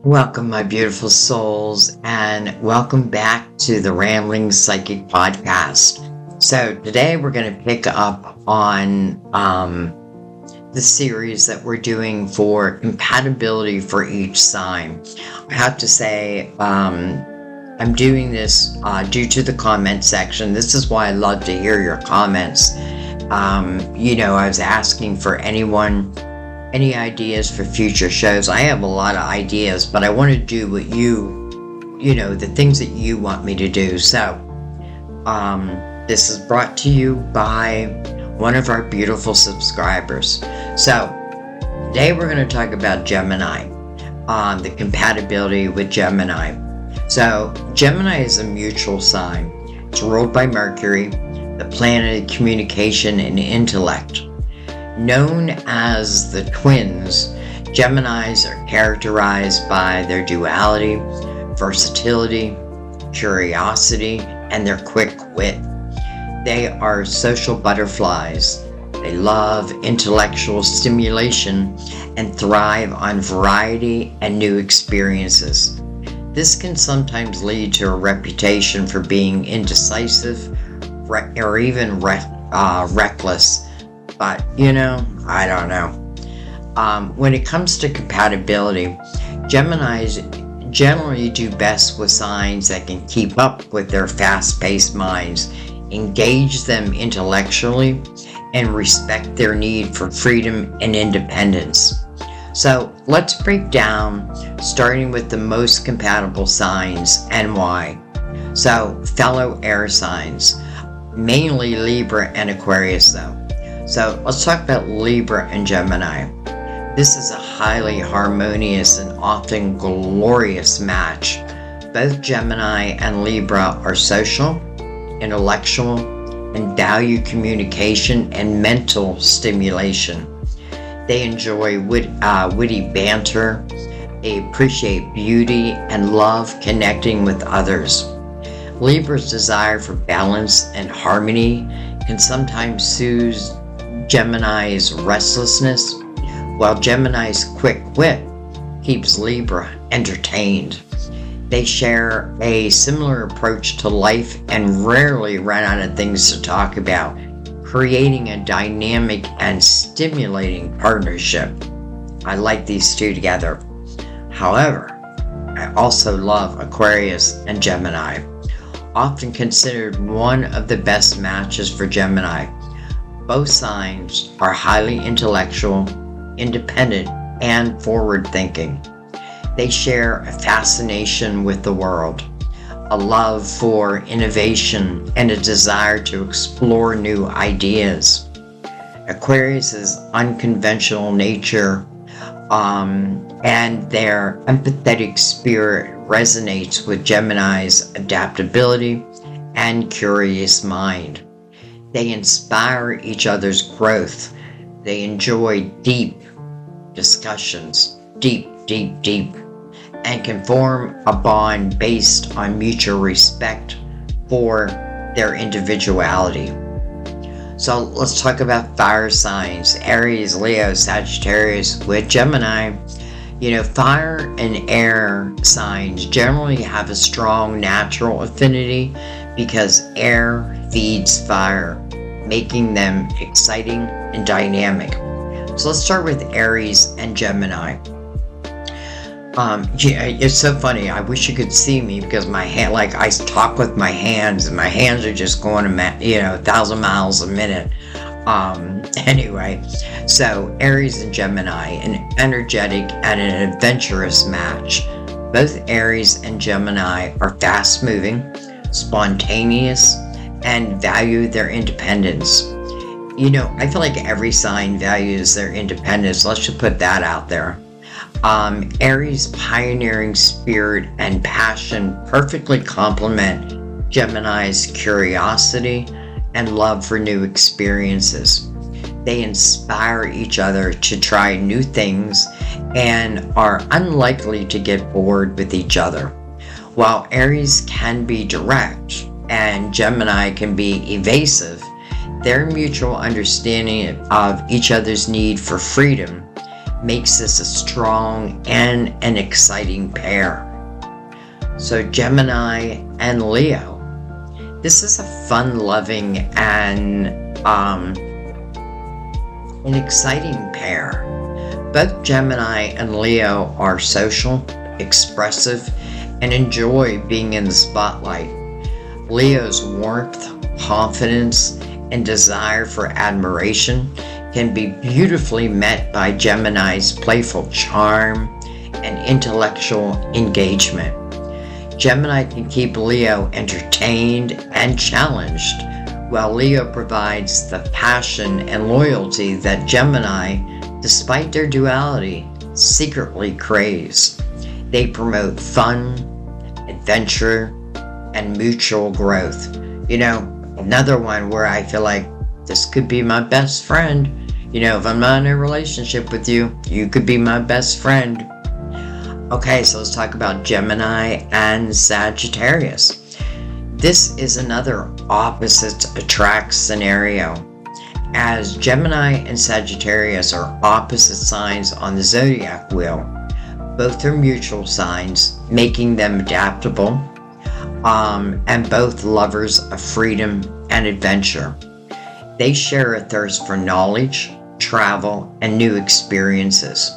Welcome, my beautiful souls, and welcome back to the Rambling Psychic Podcast. So today we're going to pick up on the series that we're doing for compatibility for each sign. I have to say, I'm doing this due to the comment section. This is why I love to hear your comments. I was asking for any ideas for future shows. I have a lot of ideas, but I want to do what the things that you want me to do. So, this is brought to you by one of our beautiful subscribers. So, today we're going to talk about Gemini, the compatibility with Gemini. So, Gemini is a mutual sign. It's ruled by Mercury, the planet of communication and intellect. Known as the twins, Geminis are characterized by their duality, versatility, curiosity, and their quick wit. They are social butterflies. They love intellectual stimulation and thrive on variety and new experiences. This can sometimes lead to a reputation for being indecisive or even reckless. But, I don't know. When it comes to compatibility, Geminis generally do best with signs that can keep up with their fast-paced minds, engage them intellectually, and respect their need for freedom and independence. So let's break down, starting with the most compatible signs and why. So, fellow air signs, mainly Libra and Aquarius though. So let's talk about Libra and Gemini. This is a highly harmonious and often glorious match. Both Gemini and Libra are social, intellectual, and value communication and mental stimulation. They enjoy witty banter. They appreciate beauty and love connecting with others. Libra's desire for balance and harmony can sometimes soothe Gemini's restlessness, while Gemini's quick wit keeps Libra entertained. They share a similar approach to life and rarely run out of things to talk about, creating a dynamic and stimulating partnership. I like these two together. However, I also love Aquarius and Gemini, often considered one of the best matches for Gemini. Both signs are highly intellectual, independent, and forward-thinking. They share a fascination with the world, a love for innovation, and a desire to explore new ideas. Aquarius's unconventional nature and their empathetic spirit resonates with Gemini's adaptability and curious mind. They inspire each other's growth. They enjoy deep discussions, deep, and can form a bond based on mutual respect for their individuality. So let's talk about fire signs, Aries, Leo, Sagittarius with Gemini. Fire and air signs generally have a strong natural affinity because air feeds fire, making them exciting and dynamic. So let's start with Aries and Gemini. It's so funny. I wish you could see me because my hand, I talk with my hands, and my hands are just going 1,000 miles a minute. Anyway, so Aries and Gemini, an energetic and an adventurous match. Both Aries and Gemini are fast-moving, spontaneous, and value their independence. I feel like every sign values their independence. Let's just put that out there. Aries' pioneering spirit and passion perfectly complement Gemini's curiosity and love for new experiences. They inspire each other to try new things and are unlikely to get bored with each other. While Aries can be direct and Gemini can be evasive, their mutual understanding of each other's need for freedom makes this a strong and an exciting pair. So Gemini and Leo. This is a fun-loving and an exciting pair. Both Gemini and Leo are social, expressive, and enjoy being in the spotlight. Leo's warmth, confidence, and desire for admiration can be beautifully met by Gemini's playful charm and intellectual engagement. Gemini can keep Leo entertained and challenged, while Leo provides the passion and loyalty that Gemini, despite their duality, secretly craves. They promote fun, adventure, and mutual growth. Another one where I feel like this could be my best friend. If I'm not in a relationship with you, you could be my best friend. Okay, so let's talk about Gemini and Sagittarius. This is another opposites attract scenario, as Gemini and Sagittarius are opposite signs on the zodiac wheel. Both are mutual signs, making them adaptable, and both lovers of freedom and adventure. They share a thirst for knowledge, travel, and new experiences.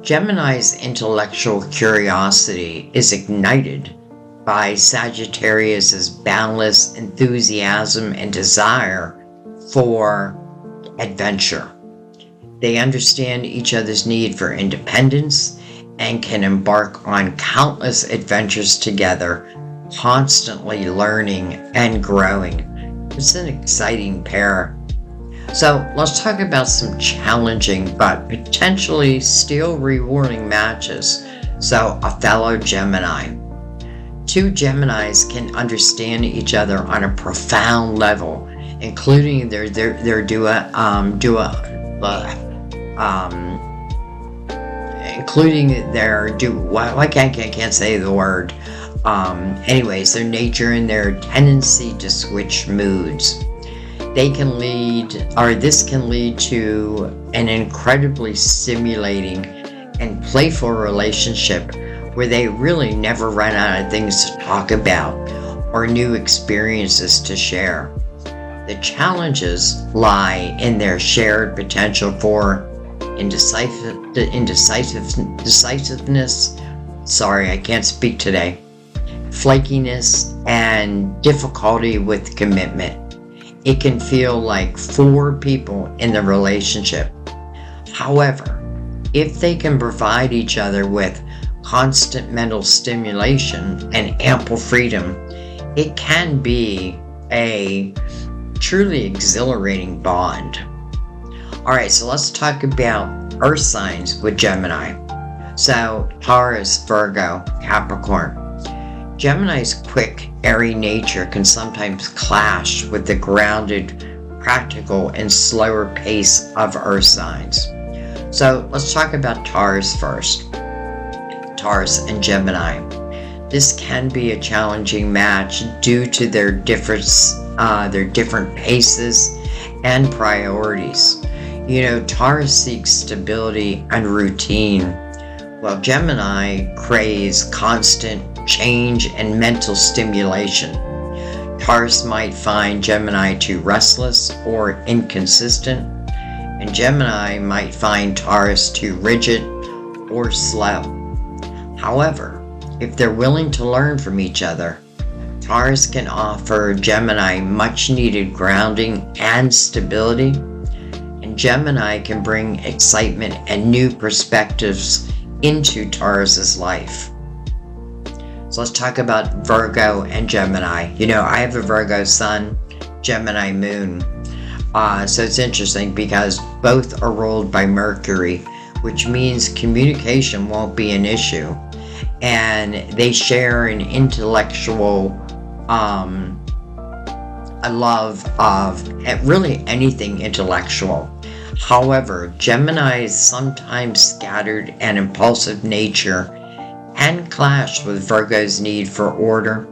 Gemini's intellectual curiosity is ignited by Sagittarius's boundless enthusiasm and desire for adventure. They understand each other's need for independence and can embark on countless adventures together, constantly learning and growing. It's an exciting pair. So let's talk about some challenging but potentially still rewarding matches. So a fellow Gemini. Two Geminis can understand each other on a profound level, including their I can't say the word. Anyways, their nature and their tendency to switch moods. This can lead to an incredibly stimulating and playful relationship where they really never run out of things to talk about or new experiences to share. The challenges lie in their shared potential for indecisiveness. Sorry, I can't speak today. Flakiness and difficulty with commitment. It can feel like four people in the relationship. However, if they can provide each other with constant mental stimulation and ample freedom, it can be a truly exhilarating bond. Alright, so let's talk about earth signs with Gemini. So, Taurus, Virgo, Capricorn. Gemini's quick, airy nature can sometimes clash with the grounded, practical, and slower pace of earth signs. So let's talk about Taurus first. Taurus and Gemini. This can be a challenging match due to their different paces and priorities. Taurus seeks stability and routine, while Gemini craves constant change and mental stimulation. Taurus might find Gemini too restless or inconsistent, and Gemini might find Taurus too rigid or slow. However, if they're willing to learn from each other, Taurus can offer Gemini much needed grounding and stability, and Gemini can bring excitement and new perspectives into Taurus's life. So let's talk about Virgo and Gemini. I have a Virgo sun, Gemini moon. So it's interesting because both are ruled by Mercury, which means communication won't be an issue. And they share an intellectual a love of really anything intellectual. However, Gemini's sometimes scattered and impulsive nature can clash with Virgo's need for order,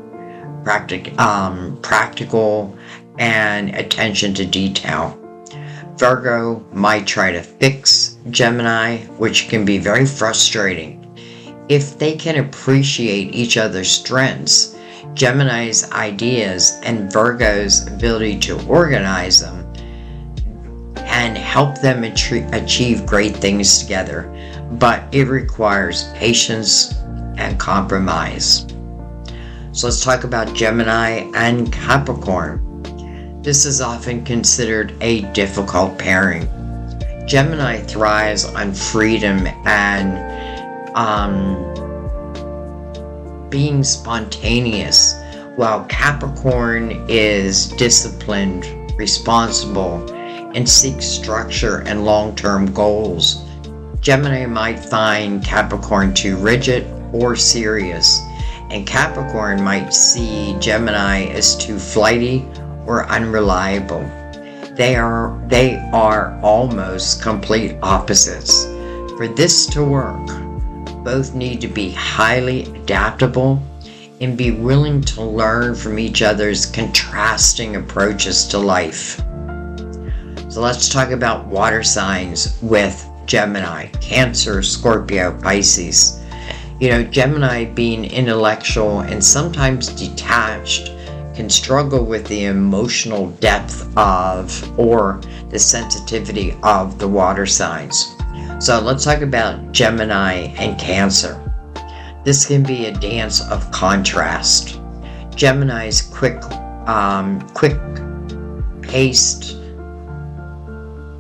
practical, and attention to detail. Virgo might try to fix Gemini, which can be very frustrating. If they can appreciate each other's strengths, Gemini's ideas and Virgo's ability to organize them, and help them achieve great things together, but it requires patience and compromise. So let's talk about Gemini and Capricorn. This is often considered a difficult pairing. Gemini thrives on freedom and being spontaneous, while Capricorn is disciplined, responsible, and seeks structure and long-term goals. Gemini might find Capricorn too rigid or serious, and Capricorn might see Gemini as too flighty or unreliable. They are almost complete opposites. For this to work, both need to be highly adaptable and be willing to learn from each other's contrasting approaches to life. So let's talk about water signs with Gemini: Cancer, Scorpio, Pisces. Gemini, being intellectual and sometimes detached, can struggle with the emotional depth of or the sensitivity of the water signs. So let's talk about Gemini and Cancer. This can be a dance of contrast. Gemini's quick-paced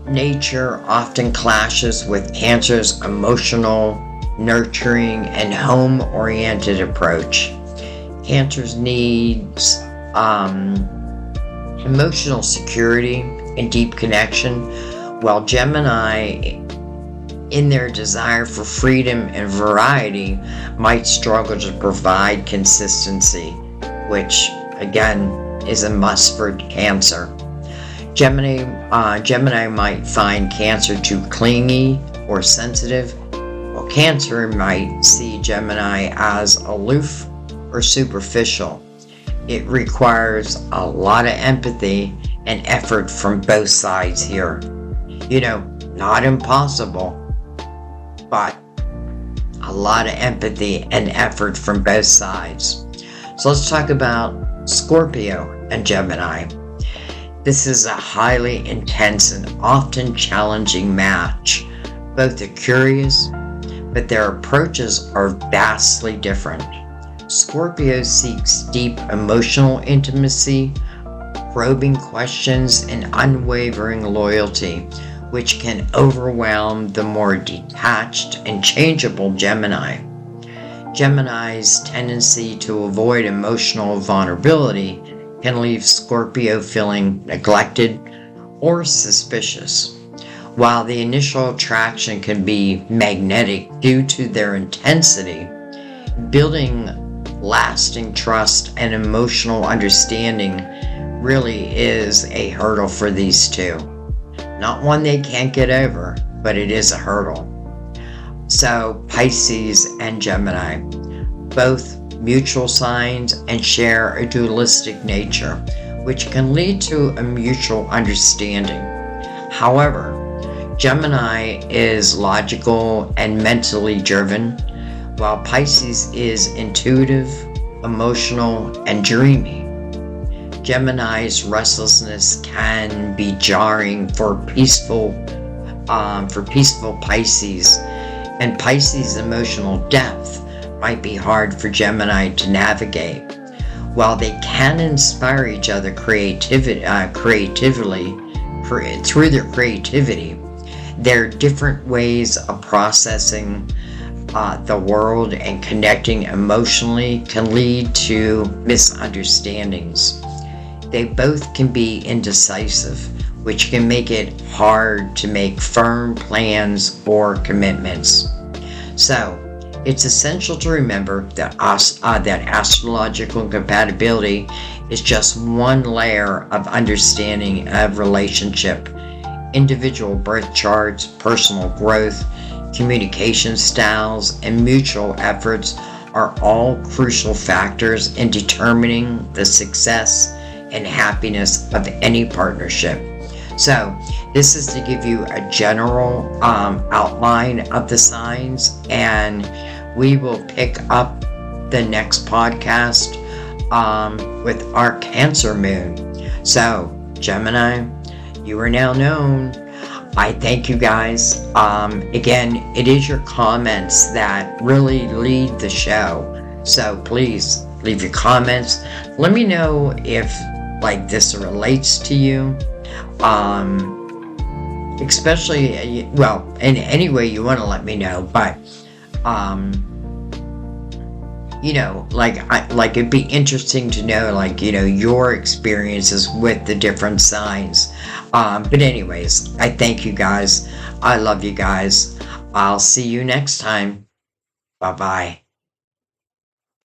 nature often clashes with Cancer's emotional, nurturing, and home-oriented approach. Cancer's needs emotional security and deep connection, while Gemini, in their desire for freedom and variety, might struggle to provide consistency, which again is a must for Cancer. Gemini might find Cancer too clingy or sensitive, while Cancer might see Gemini as aloof or superficial. It requires a lot of empathy and effort from both sides here. Not impossible, but a lot of empathy and effort from both sides. So let's talk about Scorpio and Gemini. This is a highly intense and often challenging match. Both are curious, but their approaches are vastly different. Scorpio seeks deep emotional intimacy, probing questions, and unwavering loyalty, which can overwhelm the more detached and changeable Gemini. Gemini's tendency to avoid emotional vulnerability can leave Scorpio feeling neglected or suspicious. While the initial attraction can be magnetic due to their intensity, building lasting trust and emotional understanding really is a hurdle for these two. Not one they can't get over, but it is a hurdle. So Pisces and Gemini, both mutual signs and share a dualistic nature, which can lead to a mutual understanding. However, Gemini is logical and mentally driven, while Pisces is intuitive, emotional, and dreamy. Gemini's restlessness can be jarring for peaceful Pisces, and Pisces' emotional depth might be hard for Gemini to navigate. While they can inspire each other creatively through their creativity, their different ways of processing the world and connecting emotionally can lead to misunderstandings. They both can be indecisive, which can make it hard to make firm plans or commitments. So, it's essential to remember that astrological compatibility is just one layer of understanding of relationship. Individual birth charts, personal growth, communication styles, and mutual efforts are all crucial factors in determining the success and happiness of any partnership. So this is to give you a general outline of the signs, and we will pick up the next podcast with our Cancer moon. So Gemini, you are now known. I thank you guys. Again, it is your comments that really lead the show. So please leave your comments. Let me know if like this relates to you. Especially, well, in any way you want to let me know, but like it'd be interesting to know, like, your experiences with the different signs. But anyways, I thank you guys. I love you guys. I'll see you next time. Bye bye.